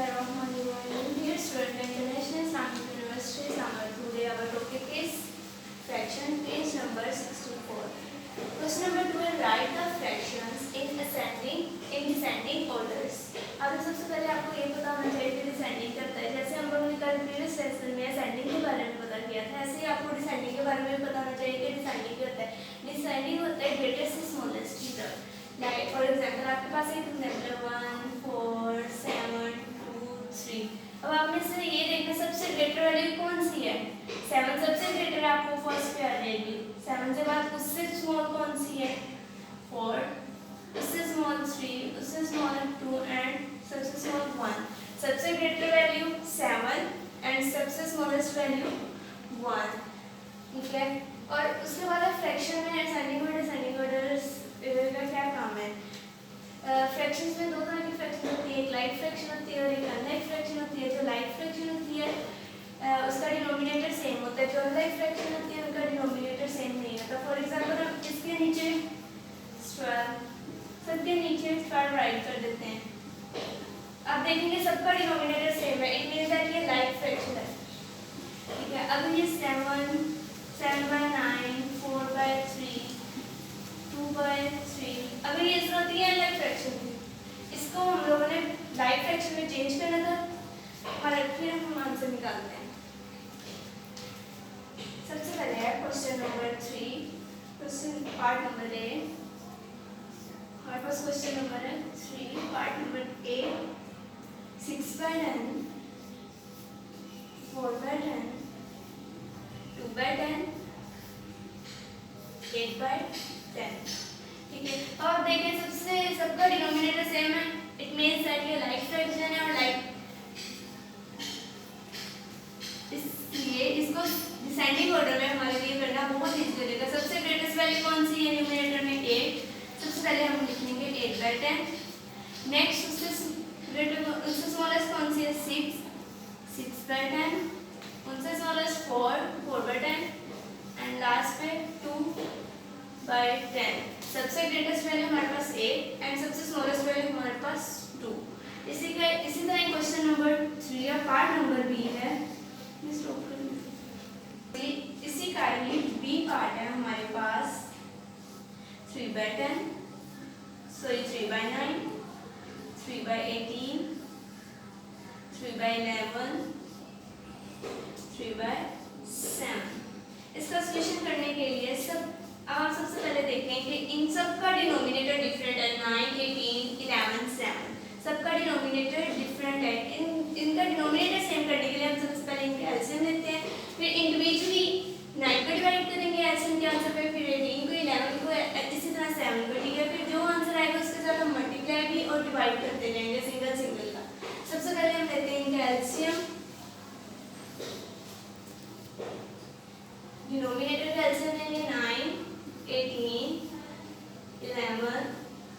Bismillahirrahmanirrahim. Dear student, International Islamic University, Samar. Today our topic is fraction, page number 64. Question number 12. Write the fractions in descending orders. अब सबसे पहले आपको ये पता होना चाहिए कि डिसेंडिंग करता है. जैसे हम लोगों ने कल प्रीवियस लेसन में असेंडिंग के बारे में पता किया था, ऐसे ही आपको डिसेंडिंग के बारे में भी पता होना चाहिए कि डिसेंडिंग क्या होता है. डिसेंडिंग होता है ग्रेटेस्ट से स्मॉलेस्ट की तरफ. लाइक फॉर एग्जांपल आपके पास एक एग्जांपल 1 4 7 2 3. अब आप में से ये देखना सबसे ग्रेटर वैल्यू कौन सी है. 7 सबसे ग्रेटर आपको फर्स्ट पे आ जाएगी. 7 के बाद उससे स्मॉल कौन सी है 4, उससे स्मॉल 3, उससे स्मॉल 2 एंड सबसे स्मॉल 1. सबसे ग्रेटर वैल्यू 7 एंड सबसे स्मॉलेस्ट वैल्यू 1. ठीक है. और उसके बाद फ्रैक्शन में असेंडिंग और डिसेंडिंग ऑर्डर्स का क्या काम है. फ्रैक्शंस में दो तरह की फ्रैक्शन होती है. एक लाइट फ्रैक्शन होती है और एक अनलाइट फ्रैक्शन होती है. जो लाइट फ्रैक्शन होती है उसका डिनोमिनेटर सेम होता है. जो अनलाइट फ्रैक्शन होती है उनका डिनोमिनेटर सेम नहीं होता. फॉर एग्जांपल हम इसके नीचे 12 सबके नीचे 12 राइट कर देते हैं. आप देखेंगे सबका डिनोमिनेटर सेम है. इट मींस दैट ये लाइट फ्रैक्शन है. ठीक है. अब ये 7/9 4/3 2/3. अभी ये होती है लाइट फ्रैक्शन की. इसको हम लोगों ने लाइट फ्रैक्शन में चेंज करना था और फिर हम आंसर निकालते हैं. सबसे पहले है question number 3. Question part number A. हमारे पास क्वेश्चन नंबर है 3 पार्ट नंबर ए. 6/10 4/10 2/10 8/10. ठीक है. और देखें सबका डिनोमिनेटर सेम है. इट मींस दैट ये लाइट फ्रैक्शन है और लाइट इसलिए इसको डिसेंडिंग ऑर्डर में हमारे लिए करना बहुत इजी रहेगा. सबसे ग्रेटेस्ट वैल्यू कौन सी है न्यूमरेटर में 8. सबसे पहले हम लिखेंगे 8/10. नेक्स्ट उससे स्मॉलेस्ट कौन सी है 6/10. उनसे स्मॉलेस्ट 4/10 एंड लास्ट पे 2/10. सबसे ग्रेटेस्ट वैल्यू हमारे पास 8 एंड सबसे स्मॉलेस्ट वैल्यू हमारे पास 2. इसी तरह क्वेश्चन नंबर 3 या पार्ट नंबर बी है. इसी का ही बी पार्ट है हमारे पास 3/10 सॉरी 3/9 3/18 3/11 3/7. इसका सॉल्यूशन करने के लिए आप सबसे पहले देखें कि इन सब का डिनोमिनेटर डिफरेंट है. 9 18 11 7 सबका डिनोमिनेटर डिफरेंट है. इनका डिनोमिनेटर सेम करने के लिए हम सबसे पहले इनके एलसीएम लेते हैं. फिर इंडिविजुअली 9 को डिवाइड करेंगे एलसीएम के आंसर पे. फिर 18 को 11 को इसी तरह 7 को. ठीक है. फिर जो आंसर आएगा उसके साथ हम मल्टीप्लाई भी और डिवाइड करते जाएंगे सिंगल का. सबसे पहले हम लेते हैं इनका एलसीएम. डिनोमिनेटर का एलसीएम लेंगे 9 18 11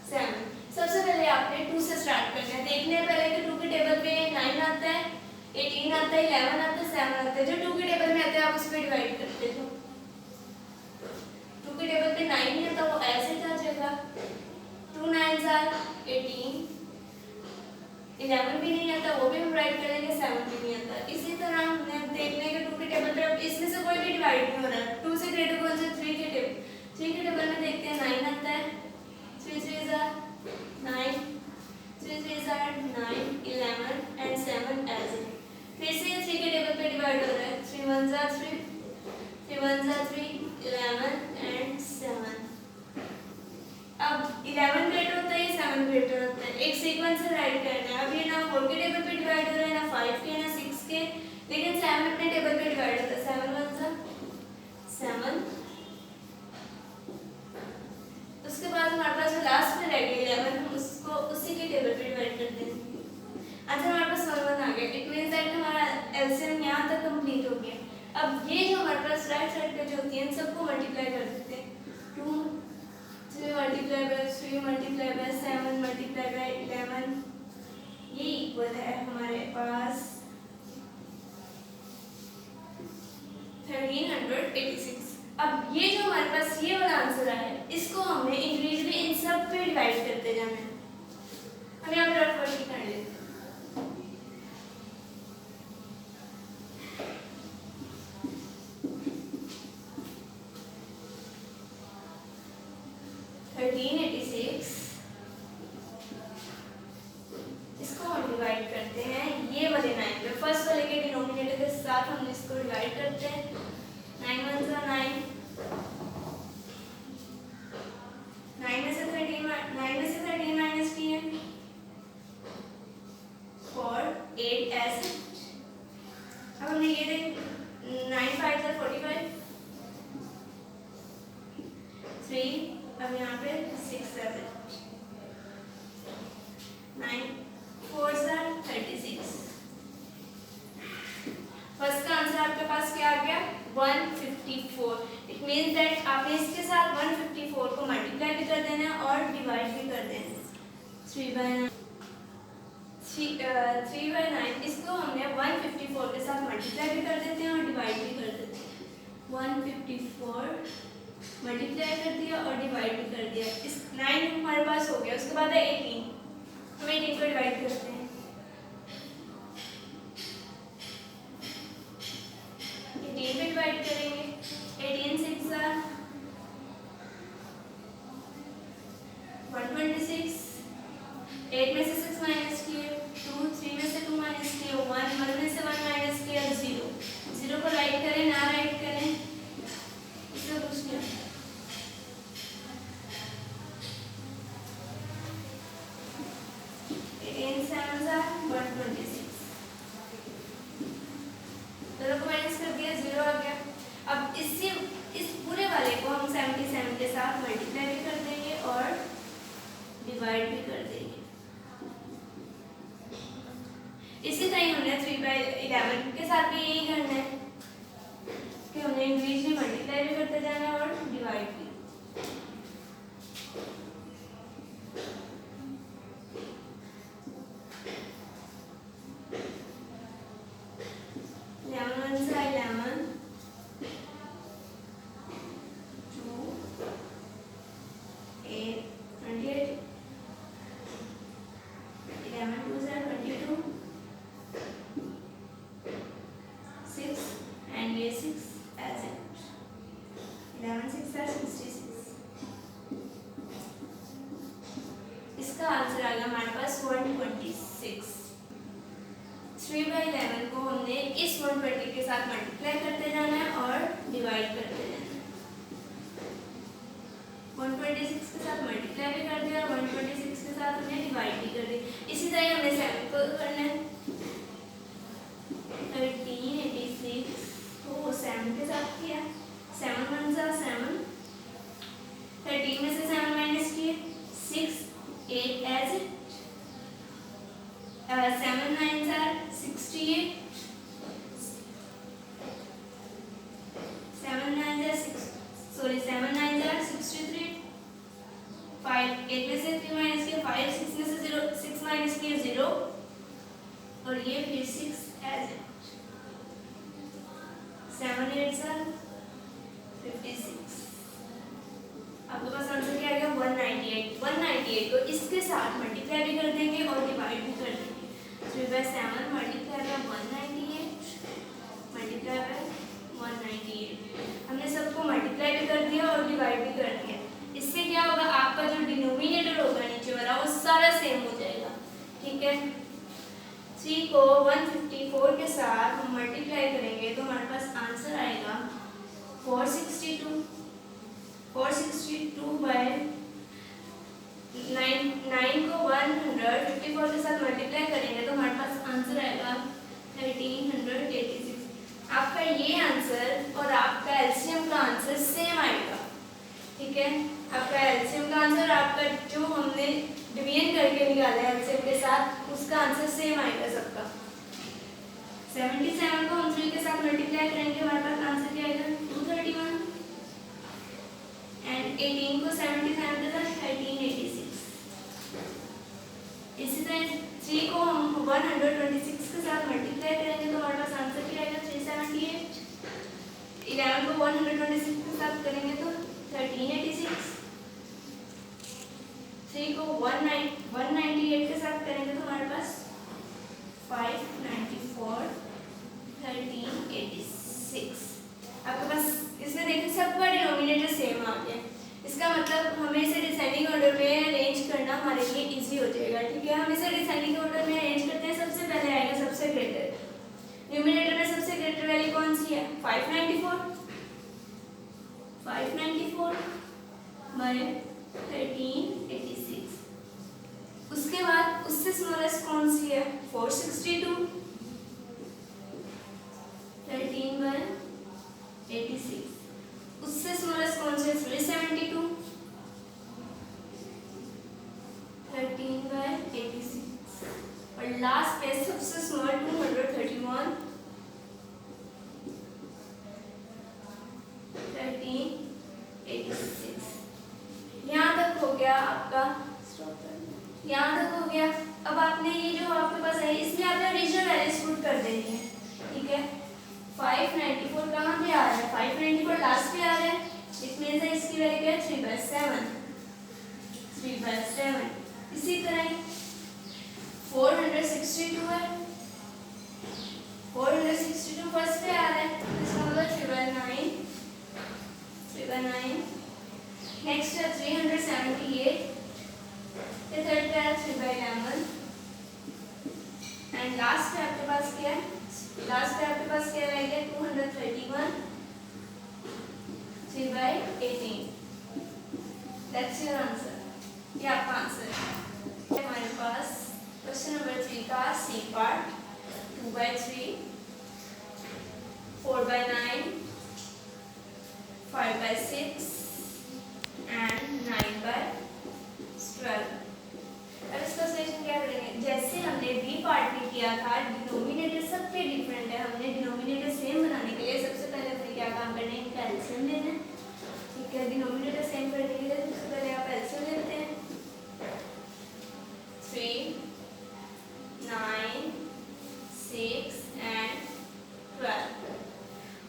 7. सबसे पहले आपने 2 से स्टार्ट करना है. देखने हैं पहले कि 2 के टेबल पे 9 आता है 18 आता है 11 आता है 7 आता है. जो 2 के टेबल में आता है आप उस पर डिवाइड करते हो. 2 के टेबल पे 9 नहीं आता वो ऐसे आ जाएगा. 2 9s are 18. 11 भी नहीं आता वो भी हम राइट करेंगे. 7 भी नहीं आता. इसी तरह हमने देखने के 2 के टेबल पे अब इसमें से कोई भी डिवाइड नहीं हो रहा. 2 से ग्रेटर कौन सा 3 के टेबल में देखते हैं 9 आता है. 3 3s are 9 3 3s are 9 11 and 7 as it. फिर से 3 के टेबल पे डिवाइड हो रहा है. 3 1s are 3 3 1s are 3 11 and 7. अब 11 ग्रेटर होता है 7 ग्रेटर होता है. एक सीक्वेंस से राइट करना है. अब ये ना 4 के टेबल पे डिवाइड हो रहा है ना 5 के ना 6 के. लेकिन 7 अपने टेबल पे डिवाइड होता है. 7 1s are 7. उसके बाद हमारे पास जो लास्ट में रह गई 11 हम उसको उसी के टेबल पे डिवाइड करते हैं. आंसर हमारे पास 1 आ गया. इट मींस दैट हमारा एलसीएम यहाँ तक कंप्लीट हो गया. अब ये जो हमारे पास राइट साइड पे जो होती है इन सबको मल्टीप्लाई कर देते हैं. 2 3 multiply by 3 multiply by 7 multiply by 11 ये इक्वल है हमारे पास 1386. अब ये जो हमारे पास ये वाला आंसर आया है इसको हमने इंडिविजुअली इन सब पे डिवाइड करते जाना है. हम यहाँ पर रफ कर लेते हैं. डिवाइड करते हैं ये वाले 9 पे, फर्स्ट वाले के डिनोमिनेटर के साथ हम इसको डिवाइड करते हैं। 9 1 9, 9 में से 13 माइनस किए 4 8 ऐसे। अब हमने ये देख 9 5 45 3, अब यहाँ पे 6 7 9 4 36। फर्स्ट का आंसर आपके पास क्या आ गया 154। इट मीन्स दैट आपने इसके साथ 154 को मल्टीप्लाई भी कर देना है और डिवाइड भी कर देना है। 3/9 इसको हमने 154 के साथ मल्टीप्लाई भी कर देते हैं और डिवाइड भी कर देते हैं। 154 मल्टीप्लाई कर दिया और डिवाइड भी कर दिया। इस 9 हमारे पास हो गया। उसके बाद है 18, हम 18 को डिवाइड करते हैं। 18 पे डिवाइड करेंगे। 18 6 126। 8 में से 6 माइनस किए 2, 3 में से 2 माइनस किए 1, 1 में से 1 माइनस किया 0। 0 को राइट करें ना राइट करें इससे कुछ नहीं। 18 7 126। दोनों को माइनस कर दिया 0 आ गया। अब इस पूरे वाले को हम 77 के साथ मल्टीप्लाई भी कर देंगे और डिवाइड भी कर देंगे। इसी तरह हमने 3/11 के साथ भी यही करना है कि हमने इंडिविजुअली मल्टीप्लाई भी करते जाना है और डिवाइड भी। इसका आंसर आ गया हमारे पास 126। 3/11 को हमने इस 120 के साथ मल्टीप्लाई करते जाना है और डिवाइड करते जाना है। 126 के साथ मल्टीप्लाई भी कर दिया और 126 के साथ हमने डिवाइड भी कर दिया। इसी तरह हमने 7 को करना है। 1386 को 7 के साथ किया। 7 1 7, 13 में से 7 माइनस किए 6 8 as it 7 9 68 7 9 63 5 8 में से 3 माइनस किया 5 6 में से 0 6 माइनस किया 0 और ये फिर 6 as it 7 8 56। आपके पास आंसर क्या आएगा 198। 198 को इसके साथ मल्टीप्लाई भी कर देंगे और डिवाइड भी कर देंगे। 3/7 मल्टीप्लाई बाय 198 मल्टीप्लाई बाय 198। हमने सबको मल्टीप्लाई भी कर दिया और डिवाइड भी कर दिया। इससे क्या होगा आपका जो डिनोमिनेटर होगा नीचे वाला वो सारा सेम हो जाएगा। ठीक है। 3 को 154 के साथ हम मल्टीप्लाई करेंगे तो हमारे पास आंसर आएगा 462। 462 बाय 9 को 154 के साथ मल्टीप्लाई करेंगे तो हमारे पास आंसर आएगा 1386। आपका ये आंसर और आपका एलसीएम का आंसर सेम आएगा। ठीक है। आपका एलसीएम का आंसर आपका जो हमने डिवीजन करके निकाला है एलसीएम के साथ उसका आंसर सेम आएगा सबका। 77 को हम 3 के साथ मल्टीप्लाई करेंगे हमारे पास आंसर क्या आएगा 231 एंड 18 को 77 के साथ 1386। इसी तरह 3 को हम 126 के साथ मल्टीप्लाई करेंगे तो हमारे पास आंसर क्या आएगा 378। 11 को 126 के साथ करेंगे तो 1386। 3 को 198 के साथ करेंगे तो हमारे पास 594 1386। आपके पास इसमें देखिए सबका डिनोमिनेटर सेम आ गया। इसका मतलब हमें इसे डिसेंडिंग ऑर्डर में अरेंज करना हमारे लिए इजी हो जाएगा। ठीक है। हम इसे डिसेंडिंग ऑर्डर में अरेंज करते हैं। 462, 13 by 86, उससे स्मॉलेस्ट कौन सा है 372, 13 by 86, और लास्ट पे सबसे स्मॉल 231, 1386। यहाँ तक हो गया आपका, यहाँ तक हो गया। अब आपने ये जो आपके पास है इसमें आपने रीजनल वैल्यूज पुट कर देनी है, ठीक है। 594 कहाँ पे आ रहा है, 594 लास्ट पे आ रहा है, इट मींस इसकी वैल्यू क्या है 3/7, 3/7। इसी तरह 462 है, 462 फर्स्ट पे आ रहा है, इसका मतलब 3/9, 3/9। नेक्स्ट है 378, ये थर्ड पे है 3/11, एंड लास्ट पे आपके पास क्या है, लास्ट पे आपके पास क्या रहेगा 231, 3/18। दैट्स योर आंसर, ये आपका आंसर है। हमारे पास क्वेश्चन नंबर 3 का सी पार्ट 2/3, 4/9, 5/6 एंड 9/12। अब इसका सॉल्यूशन क्या करेंगे, जैसे हमने बी पार्ट में किया था, डिनोमिनेटर सबके डिफरेंट है, हमने डिनोमिनेटर सेम बनाने के लिए सबसे पहले हमें क्या काम करना है, इनका एलसीएम लेना है, ठीक है। डिनोमिनेटर सेम करने के लिए सबसे पहले आप एलसीएम लेते हैं, 3, 9, 6 एंड 12।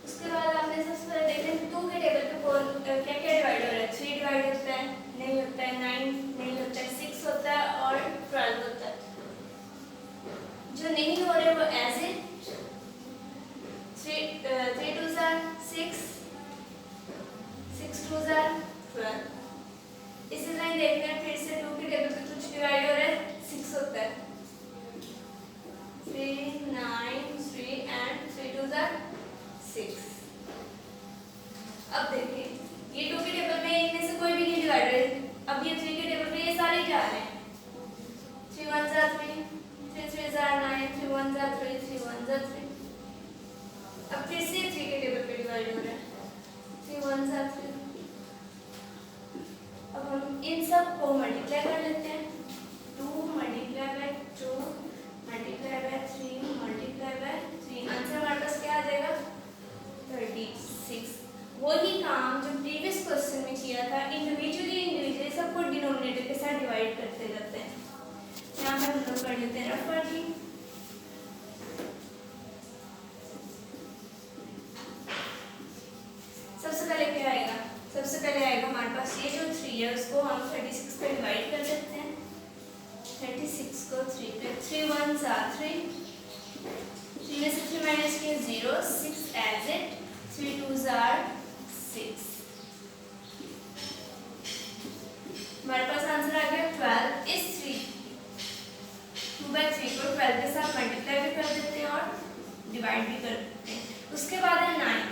उसके बाद आपने सबसे पहले देखते हैं 2 के टेबल पे कौन क्या क्या डिवाइड हो रहा है, 3 डिवाइड होता है, नहीं होता है, 9 नहीं होता है, 6 होता है और 12 होता है। जो नहीं हो रहे वो as a 3 2s are 6, 6 2s are 12। इसी तरह देखते हैं फिर से 2 के टेबल पे कुछ डिवाइड हो रहा है, 6 होता है, 3 9 3 एंड 3 2s are 6। अब देखिए ये 2 के टेबल में इनमें से कोई भी नहीं डिवाइड है, अब ये 3 के टेबल पे ये सारे जा रहे हैं, 3 1s are 3, 3 3s are 9, 3 1s are 3, 3 1s are 3। अब फिर से 3 के टेबल पे डिवाइड हो रहा है, 3 1s are 3। अब हम इन सब को मल्टीप्लाई कर लेते हैं, 2 multiply by 2 multiply by 3 multiply by 3, answer हमारे पास क्या आ जाएगा 36। वही काम जो प्रीवियस क्वेश्चन में किया था, इंडिविजुअली सबको डिनोमिनेटर के साथ डिवाइड करते जाते हैं। यहाँ पर हम लोग कर लेते हैं रफर जी। सबसे पहले क्या आएगा, सबसे पहले आएगा हमारे पास ये जो 3 है उसको हम 36 पे डिवाइड कर देते हैं, 36 को 3 पे, 3 1s are 3, 3 में से 3 माइनस किया 0, 6 एज इट, 3 2s are 6। हमारे पास आंसर आ गया 12। इस 2/3 को 12 के साथ मल्टीप्लाई भी कर देते हैं और डिवाइड भी कर देते हैं। उसके बाद है 9,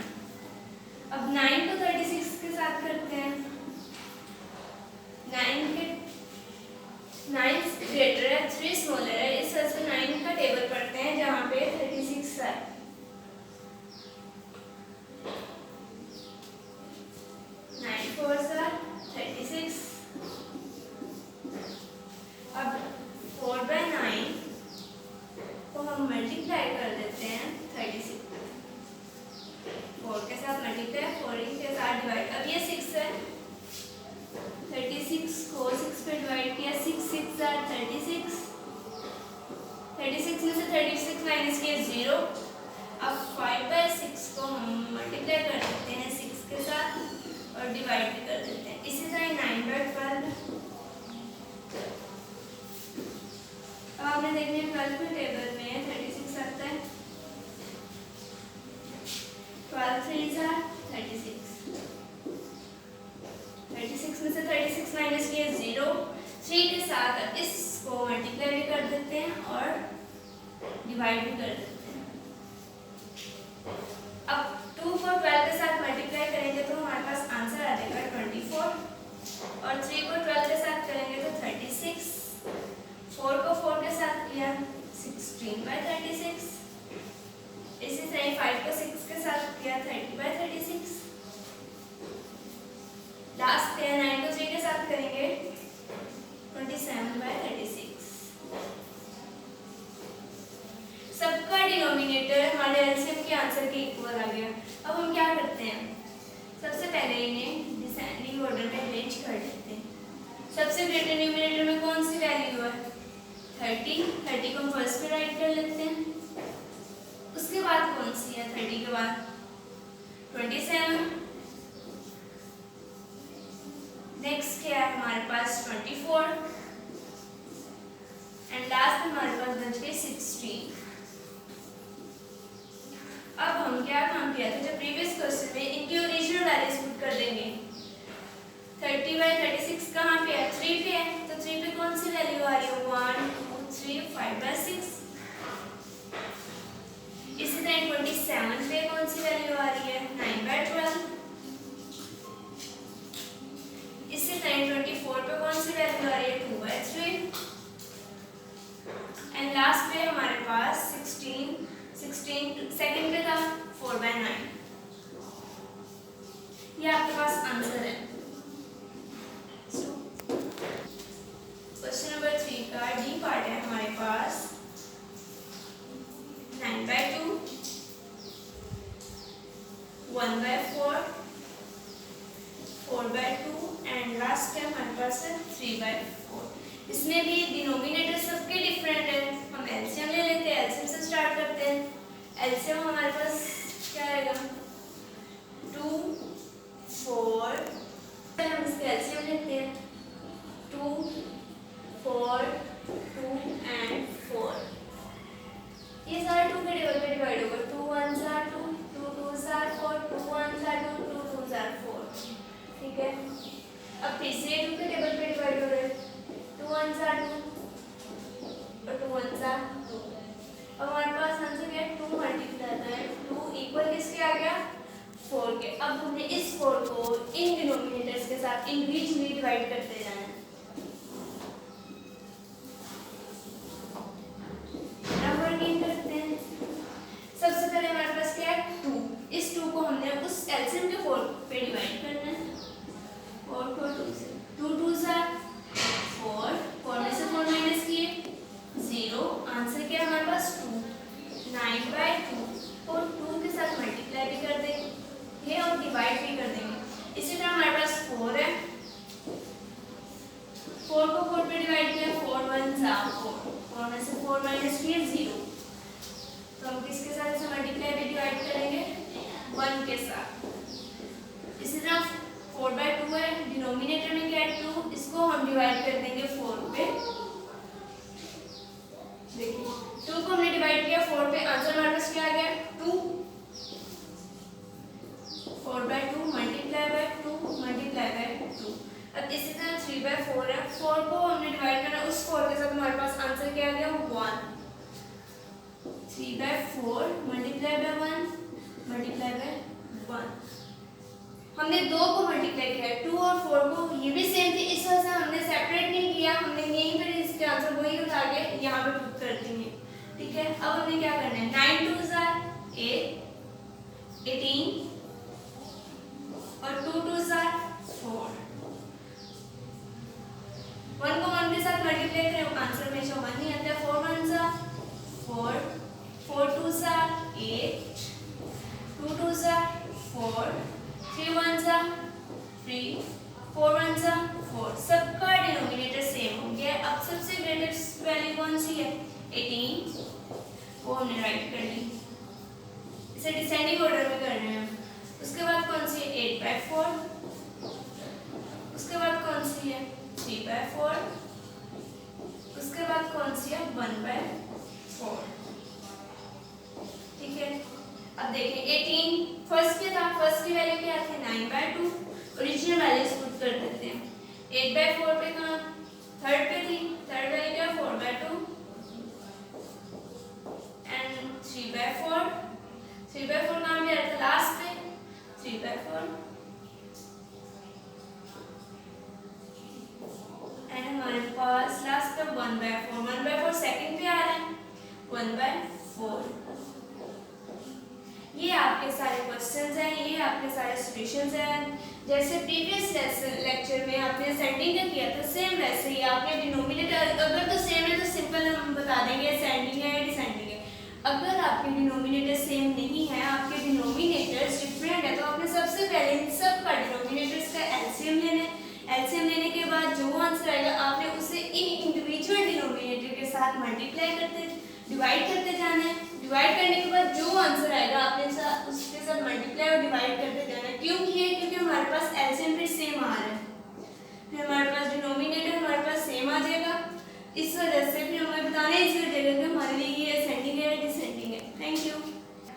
अब 9 को 36 के साथ करते हैं, 9 ग्रेटर है 3 स्मॉलर है, इस तरह से 9 का टेबल पढ़ते हैं जहाँ पे 36 है, 9 4s are 36। अब 4/9 को हम मल्टीप्लाई कर देते हैं 36, 4 के साथ मल्टीप्लाई, 4 के साथ डिवाइड। अब ये 6 है, 36 को 6 पे डिवाइड किया, 6 6 are 36, 36 में से 36 माइनस किया 0। अब 5/6 को हम मल्टीप्लाई कर देते हैं 6 के साथ और डिवाइड भी कर देते हैं। इसी तरह 9/12। अब आपने देखने 12 के टेबल में 36 आता है, 12 3s are 36, 36 में से 36 माइनस किया 0, 3 के साथ इसको मल्टीप्लाई भी कर देते हैं और डिवाइड भी कर देते हैं। अब 2 को 12 के साथ मल्टीप्लाई करेंगे तो हमारे पास आंसर आ जाएगा 24, और 3 को 12 के साथ करेंगे तो 36, 4 को 4 के साथ किया 16। 16/36। इसी तरह 5 को 6 के साथ किया 30/36। लास्ट है 9 को 3 के साथ करेंगे 27/36। सबका डिनोमिनेटर हमारे एलसीएम के आंसर के इक्वल आ गया। अब हम क्या करते हैं, सबसे पहले इन्हें डिसेंडिंग ऑर्डर में अरेंज कर लेते हैं। सबसे ग्रेटर न्यूमरेटर में कौन सी वैल्यू है 30 को हम फर्स्ट पे राइट कर लेते हैं। उसके बाद कौन सी है 30 के बाद 27। नेक्स्ट क्या है हमारे पास 24 एंड लास्ट हमारे पास बच गए 16। अब हम क्या काम किया था, जब प्रीवियस क्वेश्चन में इनकी ओरिजिनल वैल्यूज पुट कर देंगे। 30/36 कहाँ पे है 3 पे है, तो 3 पे कौन सी वैल्यू आ रही है 1 2 3 5/6। इसी तरह 27 पे कौन सी वैल्यू आ रही है 9/12। इसी तरह 24 पे कौन सी वैल्यू आ रही है 2/3 एंड लास्ट पे हमारे पास 16 सेकंड पे था 4/9। ये आपके पास आंसर है। क्वेश्चन नंबर 3 का डी पार्ट है हमारे पास 9/2 1/4 4/2 एंड लास्ट है हमारे पास है 3/4। इसमें भी डिनोमिनेटर सबके डिफरेंट है। हम एलसीएम ले लेते हैं, एलसीएम से स्टार्ट करते हैं। एलसीएम हमारे पास क्या आएगा 2 4। हम इसके एलसीएम लेते हैं 2 4 2 एंड 4। ये सारे 2 के टेबल पे डिवाइड होगा 2 1 are 2 2 2 are 4 2 1 are 2 2 2 are 4। ठीक है, अब तीसरे 2 के टेबल पे डिवाइड हो रहे हैं 2 1 are 2 और 2 1 are 2। अब हमारे पास आंसर क्या है 2 मल्टीप्लाई है 2 इक्वल किसके आ गया 4 के। अब हमने इस 4 को इन डिनोमिनेटर्स के साथ इंडिविजुअली डिवाइड करते जाना है। सबसे पहले हमारे पास क्या है 2। इस 2 को हमने उस एलसीएम के 4 पे डिवाइड करना है। 4 को 2 से 2 2 are 4 4 में से 4 माइनस किए 0। आंसर क्या है हमारे पास 2 9/2 और 2 के साथ मल्टीप्लाई भी कर देंगे और डिवाइड भी कर देंगे। इसी तरह हमारे पास 4 है 4 को 4 पे डिवाइड किया 4 1 are 4 4 में से 4 माइनस किए 0। तो हम किसके साथ इसे मल्टीप्लाई भी डिवाइड करेंगे 1 के साथ। इसी तरह 4/2 है, डिनोमिनेटर में क्या है 2, इसको हम डिवाइड कर देंगे 4 पे। देखिए 2 को हमने डिवाइड किया 4 पे, आंसर हमारे पास क्या आ गया 2। 4/2 मल्टीप्लाई 2। अब इसी तरह 3/4 है, 4 को हमने डिवाइड करना उस 4 के साथ, हमारे पास आंसर क्या आ गया 1। 3/4 मल्टीप्लाई 1 हमने 2 को मल्टीप्लाई किया 2 और 4 को, ये भी सेम थी, इस वजह से हमने सेपरेट नहीं किया, हमने यहीं पर इसके आंसर वही उठा के यहाँ पे पुट कर देंगे। ठीक है, अब हमने क्या करना है 9 2 are 18 और 2 2 are 4। 1 को 1 के साथ मल्टीप्लाई करें आंसर हमेशा 1 ही आता है। 4 1 are 4 4 2 are 8 2 2 are 4 3 1 are 3 4 1 are 4। सबका डिनोमिनेटर सेम हो गया। अब सबसे ग्रेटेस्ट वैल्यू कौन सी है 18, वो हमने राइट कर ली। इसे डिसेंडिंग ऑर्डर में करना है। उसके बाद कौन सी है 8/4, उसके बाद कौन सी है 3/4, उसके बाद कौन सी है 1/4। ठीक है, अब देखिए 18 फर्स्ट पे था, फर्स्ट की वैल्यू क्या थी 9/2, ओरिजिनल वैल्यूज पुट कर देते हैं। 8/4 पे कहाँ थर्ड पे थी, थर्ड वैल्यू क्या 4/2 एंड 3/4 कहाँ पे आता लास्ट पे 3/4 एंड हमारे पास लास्ट का 1/4 सेकंड पे आ रहा है 1/4। ये आपके सारे क्वेश्चंस हैं, ये आपके सारे सॉल्यूशंस हैं। जैसे प्रीवियस लेक्चर में आपने असेंडिंग का किया था, सेम वैसे ही आपने डिनोमिनेटर अगर तो सेम है तो सिंपल हम बता देंगे असेंडिंग है या डिसेंडिंग है। अगर आपके डिनोमिनेटर सेम नहीं है, आपके डिनोमिनेटर्स डिफरेंट है, तो आपने सबसे पहले इन सब का डिनोमिनेटर्स का एलसीएम लेना है। एलसीएम लेने के बाद जो आंसर आएगा आपने उसे इन इंडिविजुअल डिनोमिनेटर के साथ मल्टीप्लाई करते डिवाइड करते जाना है। डिवाइड करने के बाद जो आंसर आएगा आपने उसके साथ मल्टीप्लाई और डिवाइड करते जाना है। क्यों किया? क्योंकि हमारे पास एलसीएम फिर सेम आ रहा है, फिर हमारे पास डिनोमिनेटर हमारे पास सेम आ जाएगा। इस वजह से फिर हमें बताना है इस वजह कि हमारे लिए ये असेंडिंग है या डिसेंडिंग है। Thank you.